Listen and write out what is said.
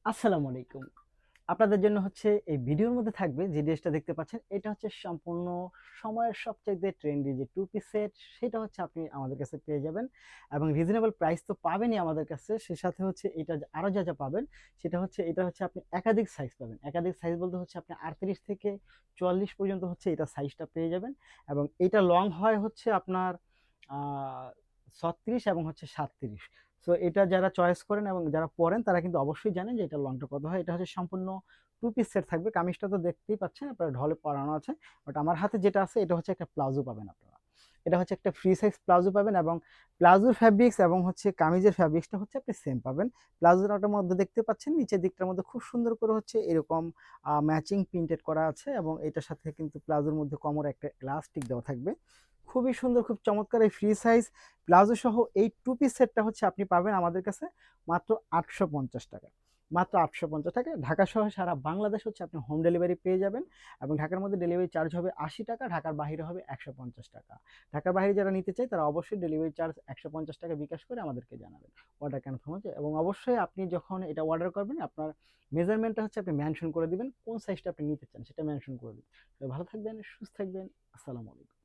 আসসালামু আলাইকুম। আপনাদের জন্য হচ্ছে এই ভিডিওর মধ্যে থাকবে যে ড্রেসটা দেখতে পাচ্ছেন, এটা হচ্ছে সম্পূর্ণ সময়ের সবচাইতে ট্রেন্ডি যে টু পিস সেট, সেটা হচ্ছে আপনি আমাদের কাছে পেয়ে যাবেন এবং রিজনেবল প্রাইস তো পাবেনই আমাদের কাছে। সে সাথে হচ্ছে এটা আরো যা পাবেন সেটা হচ্ছে এটা হচ্ছে আপনি একাধিক সাইজ পাবেন। একাধিক সাইজ বলতে হচ্ছে আপনি 38 থেকে 44 পর্যন্ত হচ্ছে এটা সাইজটা পেয়ে যাবেন এবং এটা লং হয় হচ্ছে আপনার আ 36 এবং হচ্ছে 37। সো এটা যারা চয়েস করেন এবং যারা পরেন তারা কিন্তু অবশ্যই জানেন যে এটা লংটা কত হয়। এটা হচ্ছে সম্পূর্ণ টু পিস সেট থাকবে। কামিজটা তো দেখতেই পাচ্ছেন আপনারা ঢলে পরানো আছে। বাট আমার হাতে যেটা আছে এটা হচ্ছে একটা প্লাজো পাবেন আপনারা। এটা হচ্ছে একটা ফ্রি সাইজ প্লাজো পাবেন এবং প্লাজোর ফ্যাব্রিক্স এবং হচ্ছে কামিজের ফ্যাব্রিক্সটা হচ্ছে আপনি সেম পাবেন। প্লাজোটার মধ্যে দেখতে পাচ্ছেন নিচের দিকটার মধ্যে খুব সুন্দর করে হচ্ছে এরকম ম্যাচিং প্রিন্টেড করা আছে এবং এটার সাথে কিন্তু প্লাজোর মধ্যে কোমরে একটা এলাস্টিক দেওয়া থাকবে। খুবই সুন্দর, খুব চমৎকার এই ফ্রি সাইজ প্লাজো সহ এই টু পিস সেটটা হচ্ছে আপনি পাবেন আমাদের কাছে মাত্র ৮৫০ টাকা। মাত্র ৮৫০ টাকা। ঢাকা সহ সারা বাংলাদেশ হচ্ছে আপনি হোম ডেলিভারি পেয়ে যাবেন এবং ঢাকার মধ্যে ডেলিভারি চার্জ হবে ৮০ টাকা, ঢাকার বাইরে হবে ১৫০ টাকা। ঢাকার বাইরে যারা নিতে চায় তারা অবশ্যই ডেলিভারি চার্জ ১৫০ টাকা বিকাশ করে আমাদেরকে জানাবেন। অর্ডার কনফার্ম হচ্ছে এবং অবশ্যই আপনি যখন এটা অর্ডার করবেন আপনার মেজারমেন্টটা হচ্ছে আপনি মেনশন করে দিবেন, কোন সাইজটা আপনি নিতে চান সেটা মেনশন করে দিবেন। ভালো থাকবেন, সুস্থ থাকবেন। আসসালামু আলাইকুম।